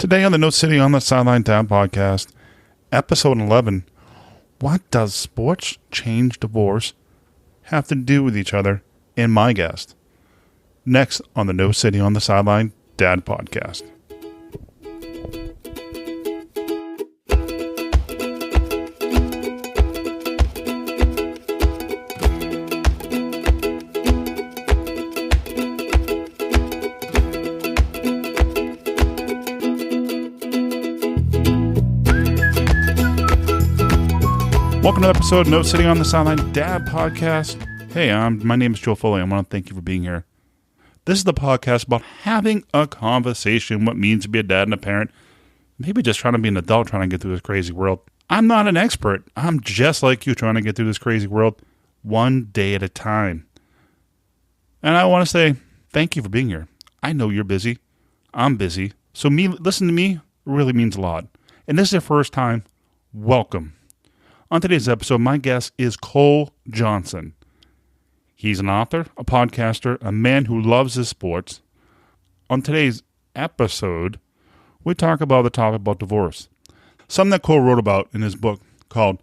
Today on the No Sitting on the Sideline Dad podcast, episode 11, what does sports change divorce have to do with each other and my guest? Next on the No Sitting on the Sideline Dad podcast. Welcome to the episode of No Sitting on the Sideline Dad podcast. Hey, my name is Joe Foley. I want to thank you for being here. This is the podcast about having a conversation, what it means to be a dad and a parent, maybe just trying to be an adult trying to get through this crazy world. I'm not an expert. I'm just like you trying to get through this crazy world one day at a time. And I want to say thank you for being here. I know you're busy. I'm busy. So listen to me really means a lot. And this is your first time. Welcome. On today's episode, my guest is Cole Johnson. He's an author, a podcaster, a man who loves his sports. On today's episode, we talk about the topic about divorce. Something that Cole wrote about in his book called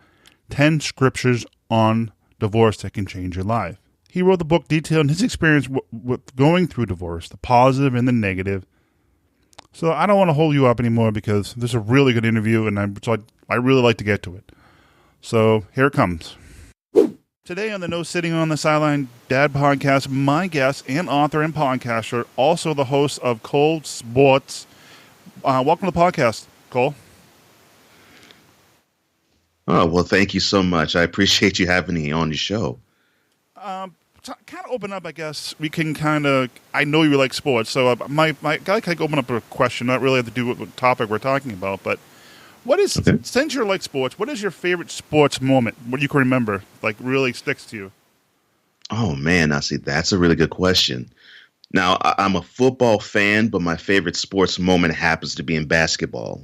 10 Scriptures on Divorce That Can Change Your Life. He wrote the book detailing his experience with going through divorce, the positive and the negative. So I don't want to hold you up anymore because this is a really good interview and I really like to get to it. So here it comes. Today on the No Sitting on the Sideline Dad podcast, my guest and author and podcaster, also the host of Cole Sports. Welcome to the podcast, Cole. Oh, well, thank you so much. I appreciate you having me on the show. Kind of open up, I guess. We can I know you like sports, so my guy can open up a question, not really have to do with the topic we're talking about, but since you're like sports, what is your favorite sports moment? What you can remember, like really sticks to you? Oh, man. Now, see, that's a really good question. Now, I'm a football fan, but my favorite sports moment happens to be in basketball.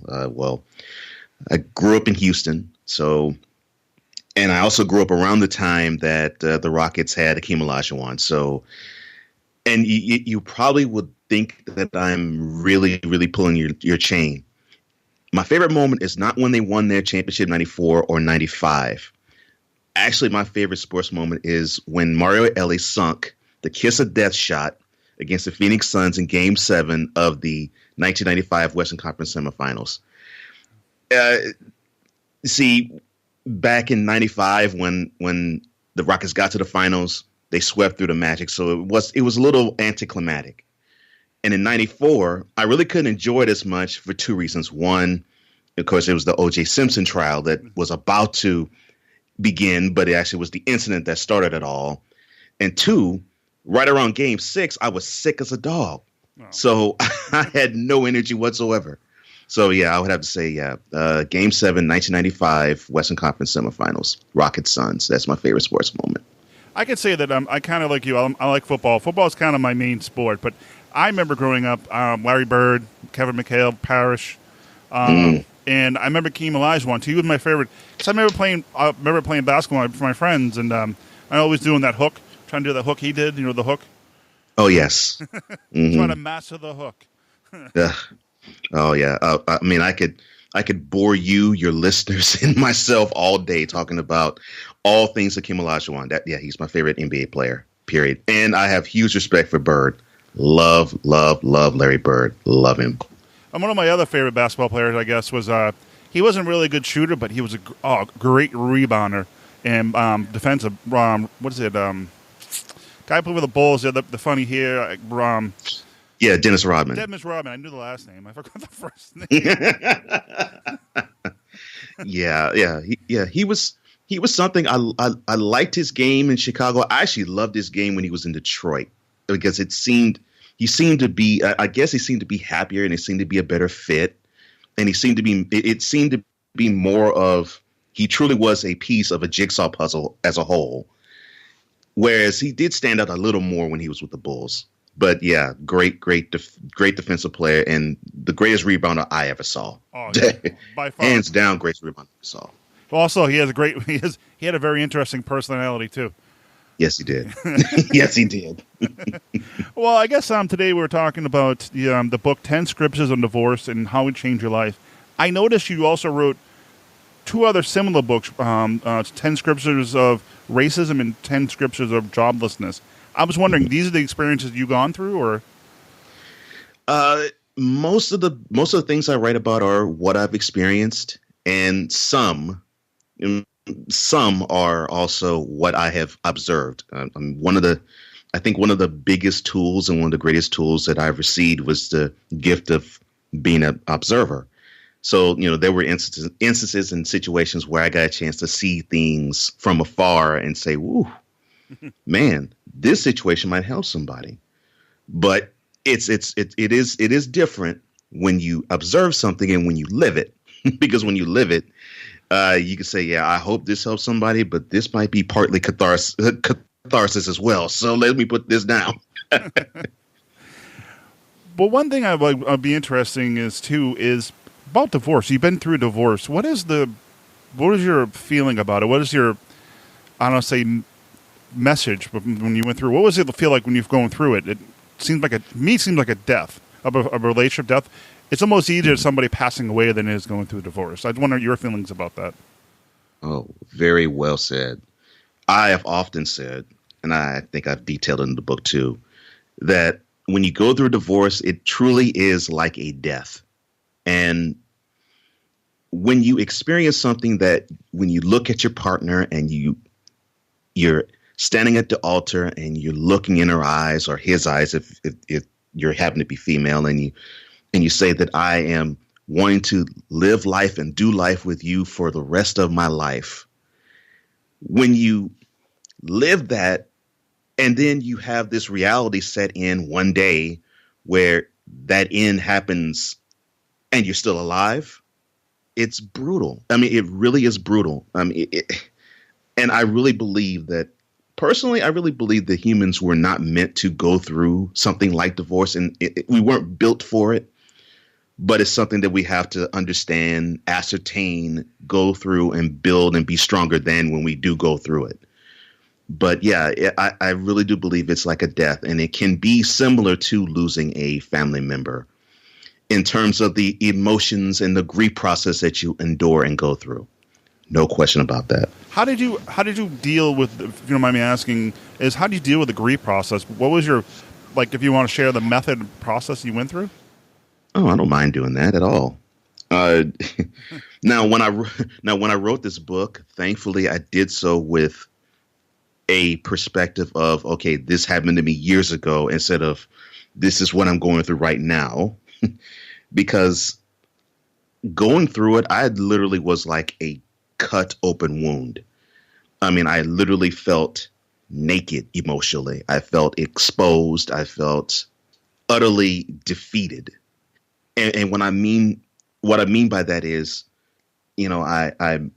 I grew up in Houston, and I also grew up around the time that the Rockets had Hakeem Olajuwon. So, and you probably would think that I'm really, really pulling your chain. My favorite moment is not when they won their championship in 94 or 95. Actually, my favorite sports moment is when Mario Elie sunk the kiss of death shot against the Phoenix Suns in Game 7 of the 1995 Western Conference semifinals. See, back in 95 when the Rockets got to the finals, they swept through the Magic, so it was a little anticlimactic. And in 94, I really couldn't enjoy it as much for two reasons. One, of course, it was the O.J. Simpson trial that was about to begin, but it actually was the incident that started it all. And two, right around Game 6, I was sick as a dog. Oh. So I had no energy whatsoever. So, yeah, I would have to say, Game 7, 1995, Western Conference semifinals, Rockets Suns. That's my favorite sports moment. I could say that I kind of like you. I like football. Football is kind of my main sport, but I remember growing up, Larry Bird, Kevin McHale, Parrish, and I remember Hakeem Olajuwon too. He was my favorite because I remember playing basketball with my friends, and I always doing that hook, trying to do the hook he did. You know the hook. Oh yes, trying to master the hook. Oh yeah. I mean, I could bore you, your listeners, and myself all day talking about all things Hakeem Olajuwon. He's my favorite NBA player. Period. And I have huge respect for Bird. Love Larry Bird. Love him. And one of my other favorite basketball players, I guess, was he wasn't really a good shooter, but he was a great rebounder and defensive. What is it? Guy played with the Bulls. The funny hair. Yeah, Dennis Rodman. Dennis Rodman. I knew the last name. I forgot the first name. Yeah. He was something. I liked his game in Chicago. I actually loved his game when he was in Detroit because he seemed to be happier and it seemed to be a better fit. And it seemed to be more of, he truly was a piece of a jigsaw puzzle as a whole. Whereas he did stand out a little more when he was with the Bulls. But yeah, great defensive player and the greatest rebounder I ever saw. Oh, yeah. By far. Hands down, greatest rebounder I saw. Also, he had a very interesting personality too. Yes, he did. Yes, he did. Well, I guess today we're talking about the book 10 Scriptures on Divorce and How It Changed Your Life. I noticed you also wrote two other similar books, 10 Scriptures of Racism and 10 Scriptures of Joblessness. I was wondering, these are the experiences you've gone through, or? Most of the things I write about are what I've experienced, and some are also what I have observed. I think one of the biggest tools and one of the greatest tools that I've received was the gift of being an observer. So, there were instances and situations where I got a chance to see things from afar and say, "Woo, man, this situation might help somebody." But it is different when you observe something and when you live it, because when you live it, you can say, "Yeah, I hope this helps somebody, but this might be partly catharsis as well. So let me put this down." But one thing I'd be interesting is about divorce. You've been through a divorce. What is your feeling about it? What is your, message when you went through? What was it feel like when you've gone through it? It seems like a death, a relationship death. It's almost easier somebody passing away than it is going through a divorce. I wonder your feelings about that. Oh, very well said. I have often said, and I think I've detailed it in the book too, that when you go through a divorce, it truly is like a death. And when you experience something that when you look at your partner and you're standing at the altar and you're looking in her eyes or his eyes, if you're happen to be female, and you say that I am wanting to live life and do life with you for the rest of my life. When you live that, and then you have this reality set in one day where that end happens and you're still alive, it's brutal. I mean, it really is brutal. I mean, and I really believe that, personally, I really believe that humans were not meant to go through something like divorce, and we weren't built for it. But it's something that we have to understand, ascertain, go through, and build and be stronger than when we do go through it. But yeah, I really do believe it's like a death, and it can be similar to losing a family member in terms of the emotions and the grief process that you endure and go through. No question about that. How did you deal with, if you don't mind me asking, how do you deal with the grief process? What was your, if you want to share the method and process you went through? Oh, I don't mind doing that at all. Now, when I wrote this book, thankfully I did so with a perspective of, okay, this happened to me years ago, instead of this is what I'm going through right now. Because going through it, I literally was like a cut open wound. I mean, I literally felt naked emotionally. I felt exposed. I felt utterly defeated. And what I mean by that is, I'm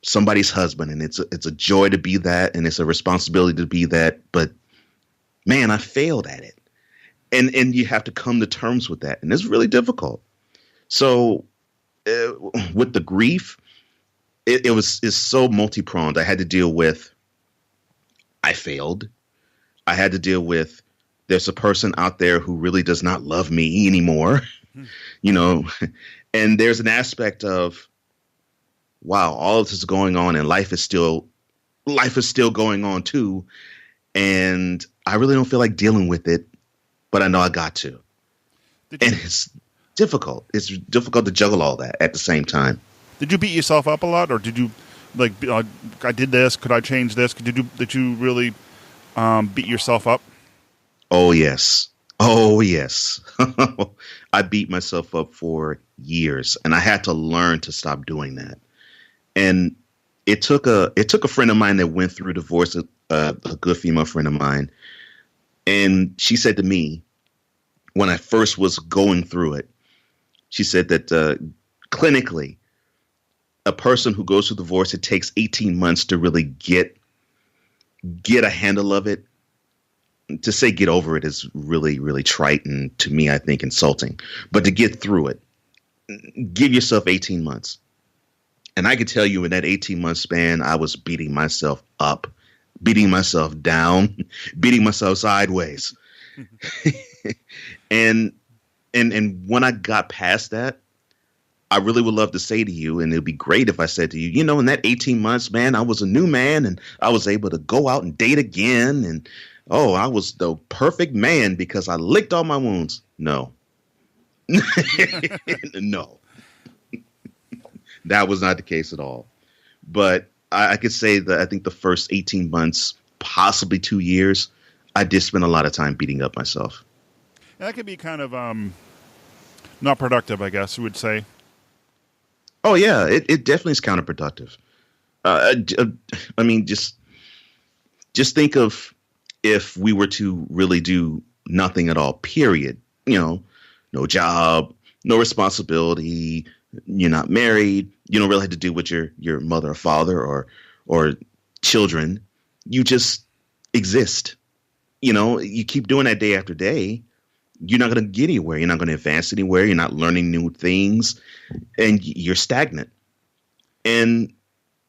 somebody's husband, and it's a joy to be that, and it's a responsibility to be that. But man, I failed at it, and you have to come to terms with that, and it's really difficult. So with the grief, it's so multi-pronged. I had to deal with I failed. I had to deal with there's a person out there who really does not love me anymore. And there's an aspect of, wow, all this is going on and life is still going on too. And I really don't feel like dealing with it, but I know I got to. And it's difficult. It's difficult to juggle all that at the same time. Did you beat yourself up a lot, or did you I did this, could I change this? Did you really beat yourself up? Oh, yes. I beat myself up for years, and I had to learn to stop doing that. And it took a friend of mine that went through divorce, a good female friend of mine. And she said to me, when I first was going through it, she said that clinically, a person who goes through divorce, it takes 18 months to really get a handle of it. To say get over it is really, really trite, and to me, I think insulting. But to get through it, give yourself 18 months. And I can tell you in that 18-month span, I was beating myself up beating myself down, beating myself sideways. and when I got past that, I really would love to say to you, and it'd be great if I said to you, you know, in that 18 months, man, I was a new man and I was able to go out and date again. And, oh, I was the perfect man because I licked all my wounds. No. No. That was not the case at all. But I could say that I think the first 18 months, possibly 2 years, I did spend a lot of time beating up myself. And that could be kind of not productive, I guess you would say. Oh, yeah, it definitely is counterproductive. I mean, just think of if we were to really do nothing at all, period. You know, no job, no responsibility, you're not married, you don't really have to do with your mother or father or children. You just exist. You know, you keep doing that day after day. You're not going to get anywhere. You're not going to advance anywhere. You're not learning new things, and you're stagnant. And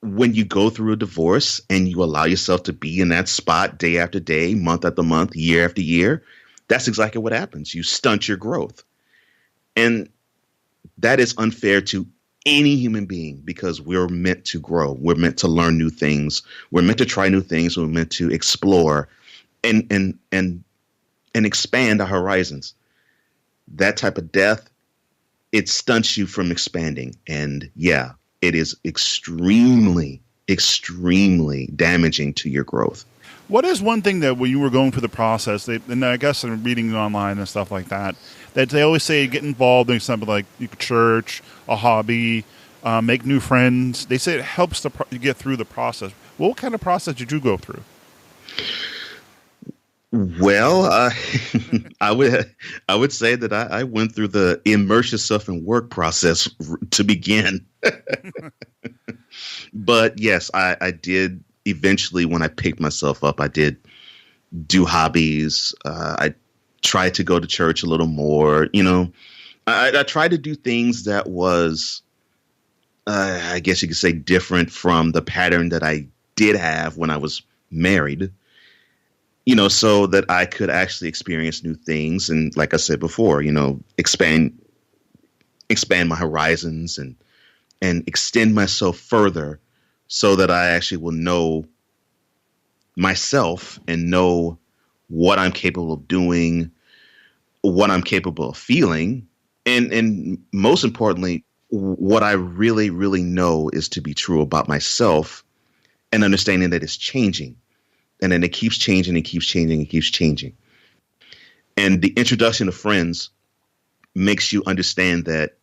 when you go through a divorce and you allow yourself to be in that spot day after day, month after month, year after year, that's exactly what happens. You stunt your growth. And that is unfair to any human being because we're meant to grow. We're meant to learn new things. We're meant to try new things. We're meant to explore and expand our horizons. That type of death, it stunts you from expanding. And yeah, it is extremely, extremely damaging to your growth. What is one thing that when you were going through the process, and I guess I'm reading online and stuff like that they always say get involved in something like church, a hobby, make new friends. They say it helps to get through the process. What kind of process did you go through? Well, I would say that I went through the immerse yourself in work process to begin. But yes, I did eventually when I picked myself up, I did do hobbies. I tried to go to church a little more. You know, I tried to do things that was, I guess you could say, different from the pattern that I did have when I was married. You know, so that I could actually experience new things. And like I said before, you know, expand my horizons and extend myself further so that I actually will know myself and know what I'm capable of doing, what I'm capable of feeling. And most importantly, what I really, really know is to be true about myself and understanding that it's changing. And then it keeps changing and keeps changing and keeps changing. And the introduction of friends makes you understand that,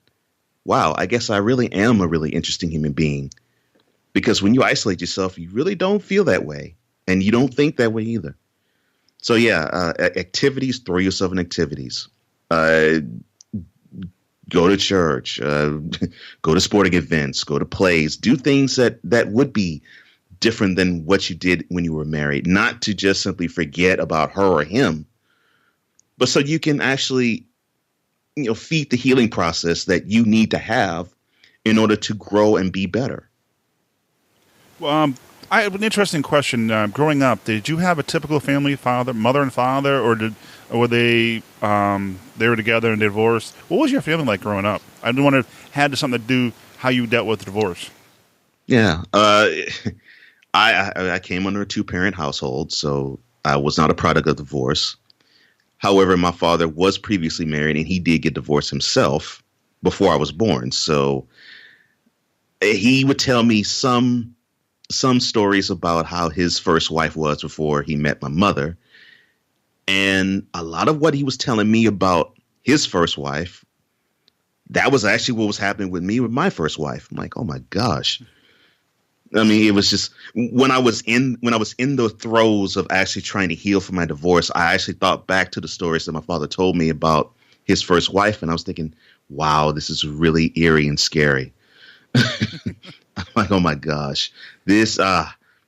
wow, I guess I really am a really interesting human being. Because when you isolate yourself, you really don't feel that way. And you don't think that way either. So, yeah, activities, throw yourself in activities. Go to church, go to sporting events, go to plays, do things that would be different than what you did when you were married, not to just simply forget about her or him, but so you can actually, you know, feed the healing process that you need to have in order to grow and be better. Well, I have an interesting question. Growing up, did you have a typical family, mother and father, or were they were together and divorced? What was your family like growing up? I wonder if it had something to do how you dealt with divorce. Yeah. I came under a 2-parent household, so I was not a product of divorce. However, my father was previously married, and he did get divorced himself before I was born. So he would tell me some stories about how his first wife was before he met my mother. And a lot of what he was telling me about his first wife, that was actually what was happening with me with my first wife. I'm like, oh my gosh. I mean, it was just when I was in the throes of actually trying to heal from my divorce, I actually thought back to the stories that my father told me about his first wife. And I was thinking, wow, this is really eerie and scary. I'm like, oh my gosh, this,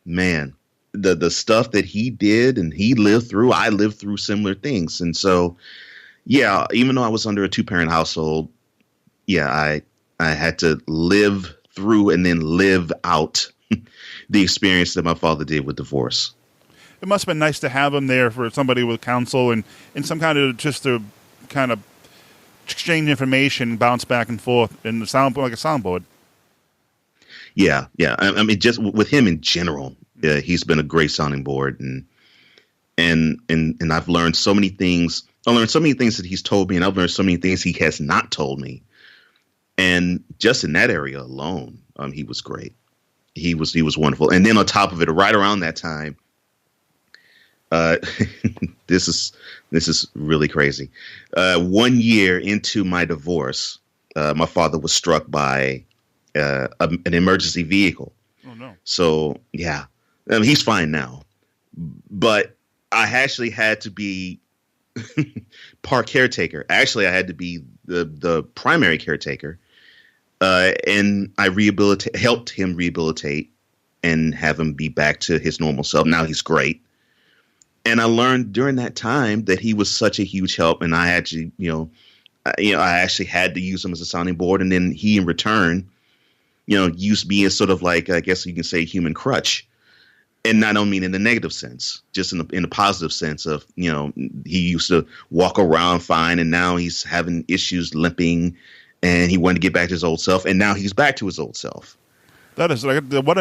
man, the stuff that he did and he lived through, I lived through similar things. And so, yeah, even though I was under a 2-parent household, yeah, I had to live through and then live out the experience that my father did with divorce. it must have been nice to have him there for somebody with counsel and some kind of just to kind of exchange information, bounce back and forth, and sound like a soundboard. Yeah. I mean, just with him in general, he's been a great sounding board, and I've learned so many things. I learned so many things that he's told me, and I've learned so many things he has not told me. And just in that area alone, he was great. He was wonderful. And then on top of it, right around that time, this is really crazy. 1 year into my divorce, my father was struck by an emergency vehicle. Oh no! So yeah, he's fine now, but I actually had to be park caretaker. Actually, I had to be the primary caretaker, and I helped him rehabilitate and have him be back to his normal self. Now he's great. And I learned during that time that he was such a huge help, and I actually, I actually had to use him as a sounding board, and then he, in return, used me as sort of like, I guess you can say, human crutch, and I don't mean in the negative sense, just in the positive sense of, he used to walk around fine, and now he's having issues limping, and he wanted to get back to his old self, and now he's back to his old self. That is like what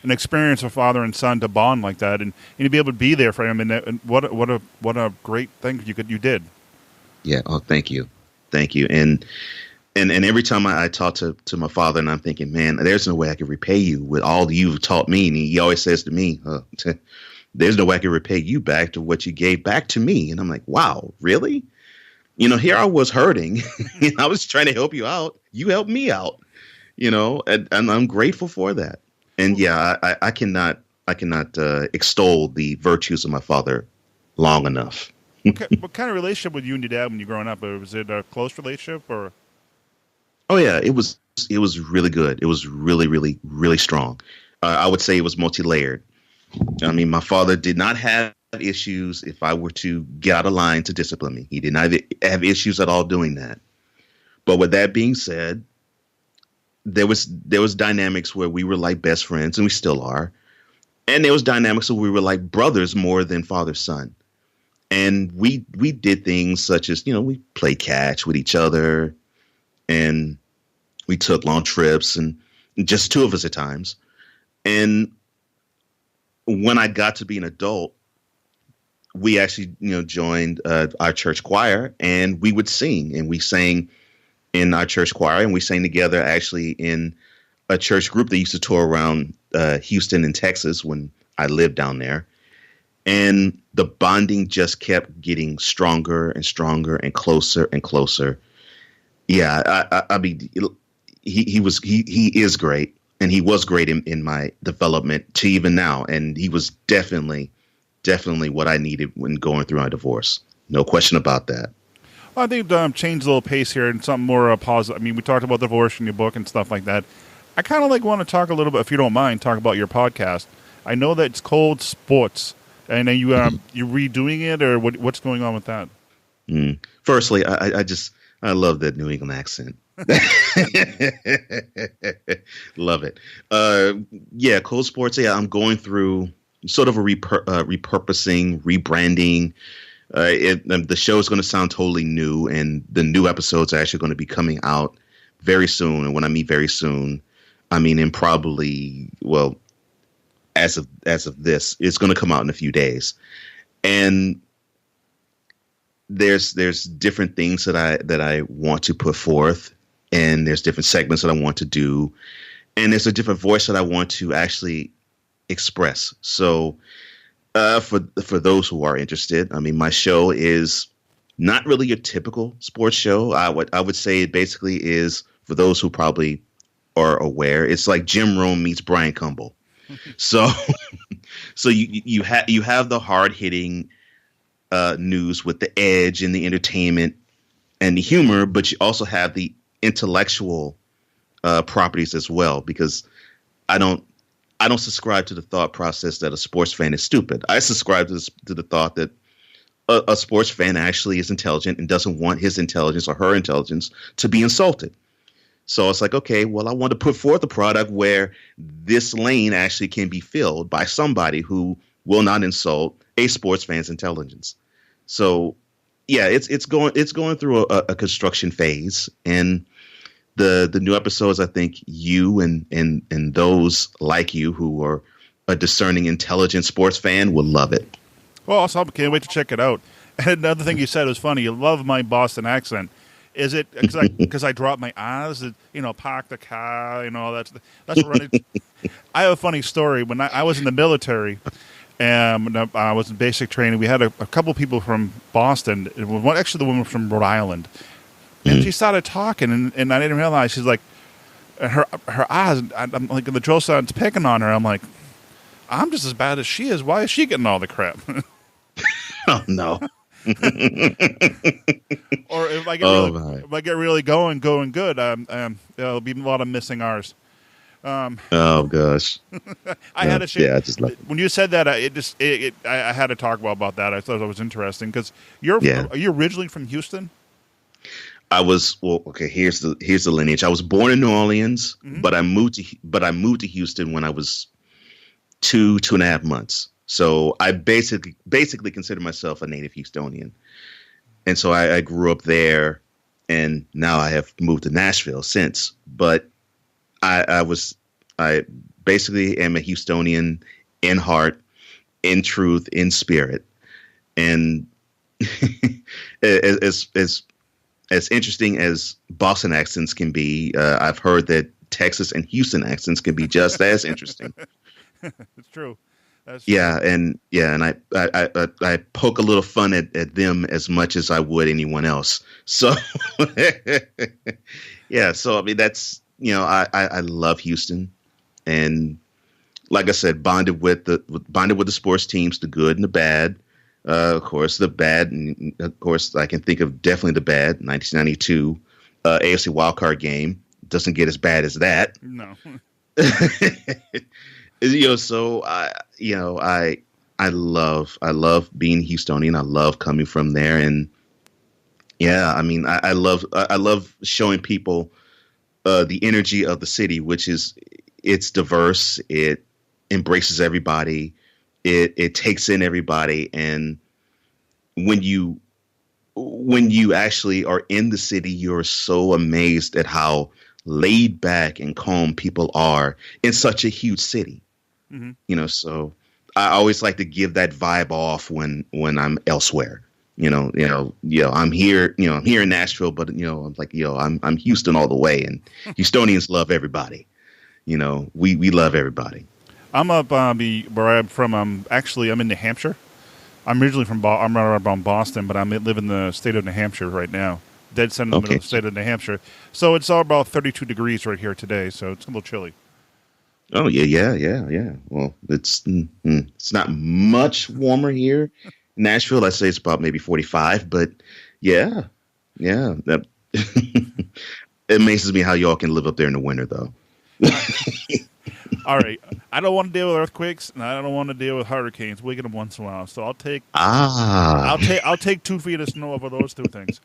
an experience for father and son to bond like that, and to be able to be there for him, and what a great thing you did. Yeah. Oh, thank you, and every time I talk to my father, and I'm thinking, man, there's no way I can repay you with all you've taught me, and he always says to me, there's no way I can repay you back to what you gave back to me, and I'm like, wow, really? Here I was hurting, I was trying to help you out, you helped me out, and I'm grateful for that. And yeah, I cannot extol the virtues of my father long enough. What kind of relationship with you and your dad when you were growing up? Was it a close relationship or? Oh yeah, it was really good. It was really, really, really strong. I would say it was multi-layered. I mean, my father did not have issues if I were to get out of line to discipline me. He did not have issues at all doing that. But with that being said, there was dynamics where we were like best friends, and we still are. And there was dynamics where we were like brothers more than father-son. And we did things such as, we played catch with each other, and we took long trips, and just two of us at times. And when I got to be an adult, we actually, joined our church choir, and we would sing, and we sang in our church choir, and we sang together actually in a church group that used to tour around Houston and Texas when I lived down there. And the bonding just kept getting stronger and stronger and closer and closer. Yeah, I mean, he is great, and he was great in my development to even now. And he was definitely what I needed when going through my divorce. No question about that. Well, I think change a little pace here and something more positive. I mean, we talked about divorce in your book and stuff like that. I kind of want to talk a little bit, if you don't mind, talk about your podcast. I know that it's called Sports, and are you're redoing it, or what's going on with that? Firstly, I love that New England accent. Love it. Yeah, Cold Sports. Yeah, I'm going through sort of a repurposing, rebranding. The show is going to sound totally new, and the new episodes are actually going to be coming out very soon. And when I mean very soon, I mean in probably, well, as of this, it's going to come out in a few days. And there's different things that I want to put forth, and there's different segments that I want to do, and there's a different voice that I want to actually express. So for those who are interested, I mean, my show is not really your typical sports show. I would say it basically is, for those who probably are aware, it's like Jim Rome meets Brian Campbell. So you have the hard hitting news with the edge and the entertainment and the humor, but you also have the intellectual properties as well, because I don't subscribe to the thought process that a sports fan is stupid. I subscribe to the thought that a sports fan actually is intelligent and doesn't want his intelligence or her intelligence to be insulted. So it's like, okay, well, I want to put forth a product where this lane actually can be filled by somebody who will not insult a sports fan's intelligence. So, yeah, it's going through a construction phase, and the new episodes, I think you and those like you who are a discerning, intelligent sports fan will love it. Well, also, I can't wait to check it out. And another thing you said was funny. You love my Boston accent. Is it because I drop my R's? Park the car, that's running. I have a funny story. When I was in the military, and I was in basic training, we had a couple people from Boston. Actually, the woman from Rhode Island, and she started talking, and I didn't realize she's like her eyes. I'm like, the drill sergeant's picking on her. I'm like, I'm just as bad as she is. Why is she getting all the crap? Oh no. Or if I get really going good, there'll be a lot of missing R's. Oh gosh, I had to share. Yeah, I just love it. When you said that, I had to talk about that. I thought it was interesting because are you originally from Houston? I was okay. Here's the lineage. I was born in New Orleans, but I moved to Houston when I was 2.5 months. So I basically consider myself a native Houstonian. And so I grew up there, and now I have moved to Nashville since. But I basically am a Houstonian in heart, in truth, in spirit. And as interesting as Boston accents can be, I've heard that Texas and Houston accents can be just as interesting. It's true. And I poke a little fun at them as much as I would anyone else. So, yeah. So I mean, that's I love Houston, and like I said, bonded with the sports teams, the good and the bad. Of course, the bad, and of course, I can think of definitely the bad. 1992 AFC wildcard game doesn't get as bad as that. No. So I love being Houstonian. I love coming from there, and yeah, I mean, I love showing people the energy of the city, which is it's diverse, it embraces everybody, it takes in everybody, and when you actually are in the city, you're so amazed at how laid back and calm people are in such a huge city. Mm-hmm. So I always like to give that vibe off when I'm elsewhere. I'm here, I'm here in Nashville, but I'm like, I'm Houston all the way, and Houstonians love everybody. We love everybody. I'm up where I'm from. I'm in New Hampshire. I'm originally I'm right around Boston, but I live in the state of New Hampshire right now. Dead center in the middle of the state of New Hampshire. So it's all about 32 degrees right here today, so it's a little chilly. Oh, yeah. Well, it's not much warmer here in Nashville. I'd say it's about maybe 45, but yeah. That it amazes me how y'all can live up there in the winter, though. All right. I don't want to deal with earthquakes, and I don't want to deal with hurricanes. We get them once in a while, so I'll take I'll take 2 feet of snow over those two things.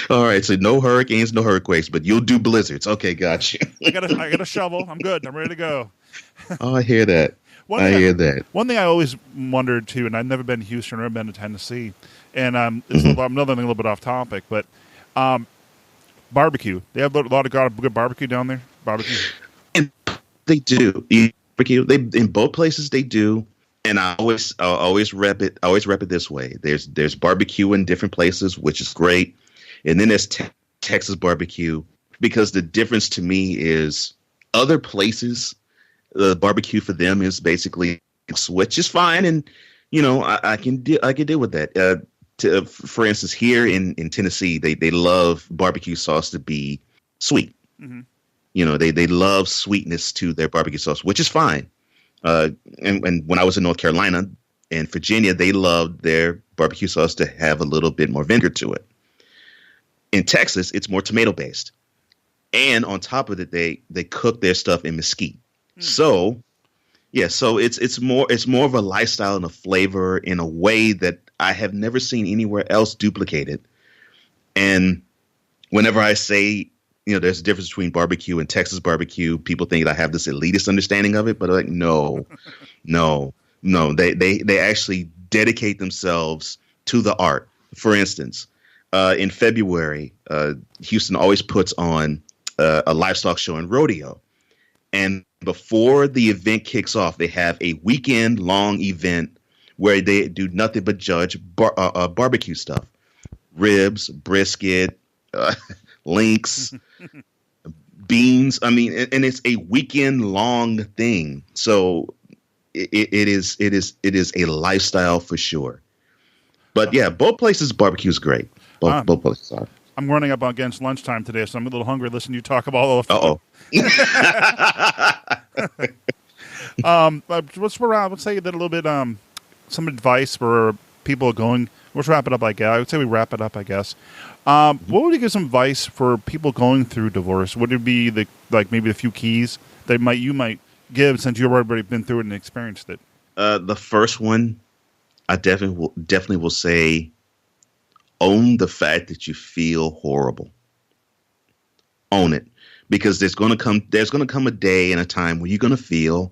All right, so no hurricanes, no earthquakes, but you'll do blizzards. Okay, gotcha. I got a shovel. I'm good. I'm ready to go. Oh, I hear that. One thing I always wondered too, and I've never been to Houston or been to Tennessee, and it's another thing a little bit off topic, but barbecue. They have a lot of good barbecue down there. Barbecue. And they do barbecue. They in both places they do. And I always rep it. I always rep it this way. There's barbecue in different places, which is great, and then there's Texas barbecue, because the difference to me is other places, the barbecue for them is basically which is fine, and I can deal with that. For instance, here in Tennessee, they love barbecue sauce to be sweet. Mm-hmm. They love sweetness to their barbecue sauce, which is fine. And when I was in North Carolina and Virginia, they loved their barbecue sauce to have a little bit more vinegar to it. In Texas, it's more tomato based, and on top of it, they cook their stuff in mesquite. So it's more of a lifestyle and a flavor in a way that I have never seen anywhere else duplicated. And whenever I say there's a difference between barbecue and Texas barbecue, people think I have this elitist understanding of it, but I'm like, no. No, they actually dedicate themselves to the art. For instance, in February, Houston always puts on a livestock show and rodeo. And before the event kicks off, they have a weekend long event where they do nothing but judge barbecue stuff, ribs, brisket, links, beans. I mean, and it's a weekend long thing. So it is a lifestyle for sure. But yeah, both places barbecue is great. Both places are. I'm running up against lunchtime today, so I'm a little hungry listening to you talk about all of let's say that a little bit, some advice for people going. Let's wrap it up. I would say we wrap it up. I guess. What would you give some advice for people going through divorce? Would it be maybe a few keys that you might give since you've already been through it and experienced it? The first one, I definitely will say, own the fact that you feel horrible. Own it, because there's going to come a day and a time where you're going to feel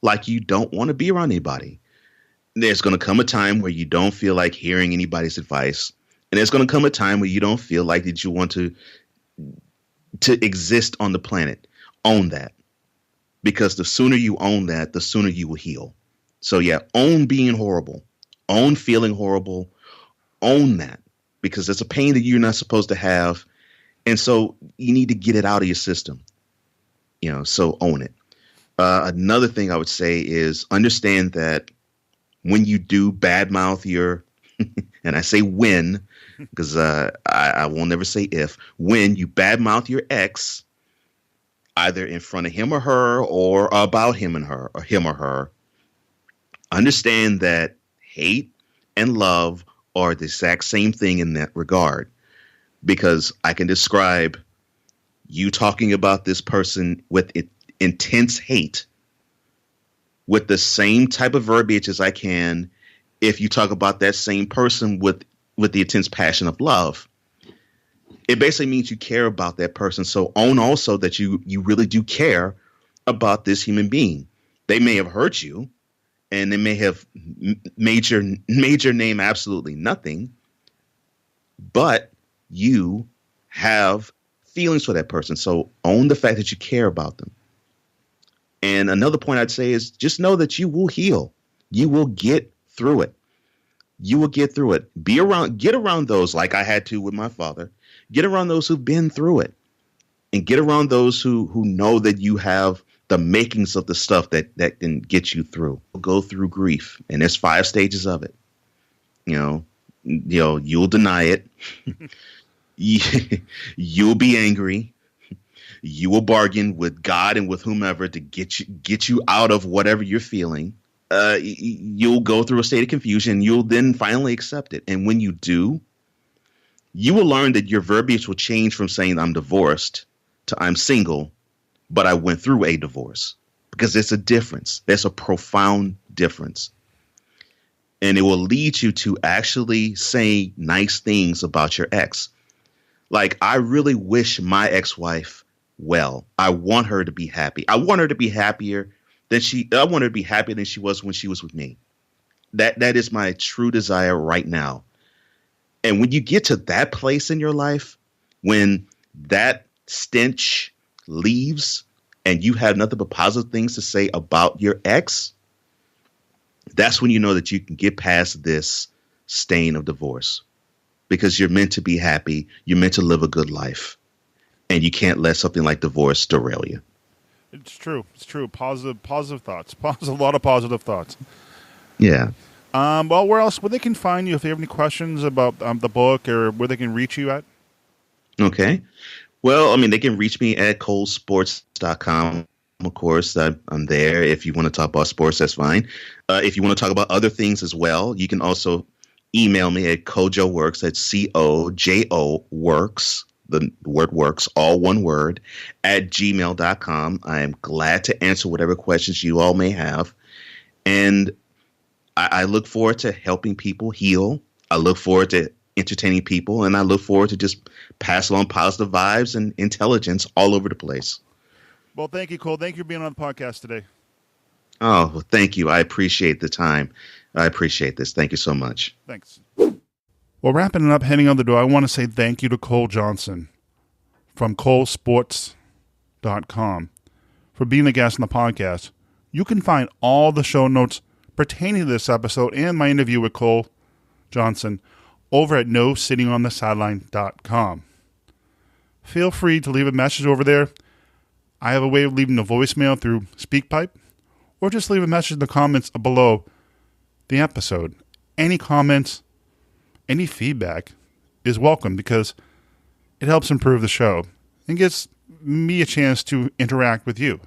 like you don't want to be around anybody. There's going to come a time where you don't feel like hearing anybody's advice, and there's going to come a time where you don't feel like that you want to exist on the planet. Own that, because the sooner you own that, the sooner you will heal. So yeah, own being horrible, own feeling horrible, own that. Because it's a pain that you're not supposed to have. And so you need to get it out of your system, so own it. Another thing I would say is understand that when you do badmouth your, and I say when, because I will never say if, when you badmouth your ex, either in front of him or her or about him and her or him or her, understand that hate and love are the exact same thing in that regard, because I can describe you talking about this person with intense hate with the same type of verbiage as I can if you talk about that same person with the intense passion of love. It basically means you care about that person. So own also that you really do care about this human being. They may have hurt you, and they may have made your name absolutely nothing, but you have feelings for that person. So own the fact that you care about them. And another point I'd say is just know that you will heal. You will get through it. You will get through it. Get around those, like I had to with my father. Get around those who've been through it, and get around those who know that you have the makings of the stuff that can get you through. Go through grief, and there's 5 stages of it. You'll deny it. You'll be angry. You will bargain with God and with whomever to get you out of whatever you're feeling. You'll go through a state of confusion. You'll then finally accept it. And when you do, you will learn that your verbiage will change from saying I'm divorced to I'm single, but I went through a divorce, because there's a difference. There's a profound difference. And it will lead you to actually say nice things about your ex. Like, I really wish my ex-wife well. I want her to be happy. I want her to be happier than she was when she was with me. That is my true desire right now. And when you get to that place in your life, when that stench leaves and you have nothing but positive things to say about your ex, that's when you know that you can get past this stain of divorce, because you're meant to be happy. You're meant to live a good life, and you can't let something like divorce derail you. It's true. It's true. Positive thoughts. A lot of positive thoughts. Yeah. Well, where they can find you if they have any questions about the book, or where they can reach you at? Okay. Well, they can reach me at colesports.com. Of course, I'm there. If you want to talk about sports, that's fine. If you want to talk about other things as well, you can also email me at kojoworks, that's COJO works, the word works, all one word, at gmail.com. I am glad to answer whatever questions you all may have. And I look forward to helping people heal. I look forward to entertaining people, and I look forward to just pass along positive vibes and intelligence all over the place. Well, thank you, Cole. Thank you for being on the podcast today. Oh, well, thank you. I appreciate the time. I appreciate this. Thank you so much. Thanks. Well, wrapping it up, heading out the door, I want to say thank you to Cole Johnson from ColeSports.com for being a guest on the podcast. You can find all the show notes pertaining to this episode and my interview with Cole Johnson over at NoSittingOnTheSideline.com. Feel free to leave a message over there. I have a way of leaving a voicemail through SpeakPipe, or just leave a message in the comments below the episode. Any comments, any feedback is welcome because it helps improve the show and gives me a chance to interact with you.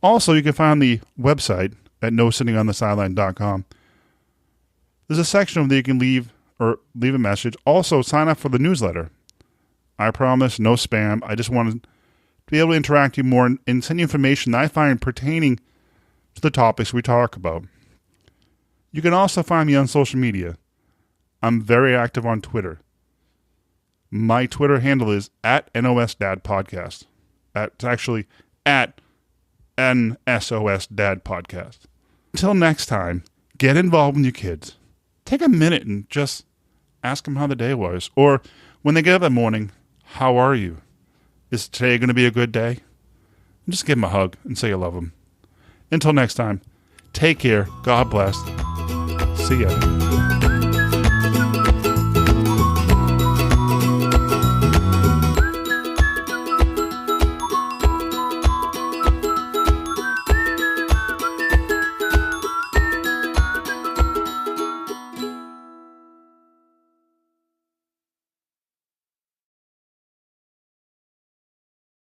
Also, you can find the website at NoSittingOnTheSideline.com. There's a section where you can leave a message. Also, sign up for the newsletter. I promise, no spam. I just wanted to be able to interact with you more and send you information that I find pertaining to the topics we talk about. You can also find me on social media. I'm very active on Twitter. My Twitter handle is at NOSDadPodcast. It's actually at NSOSDadPodcast. Until next time, get involved with your kids. Take a minute and just ask them how the day was. Or when they get up that morning, how are you? Is today going to be a good day? And just give them a hug and say you love them. Until next time, take care. God bless. See ya.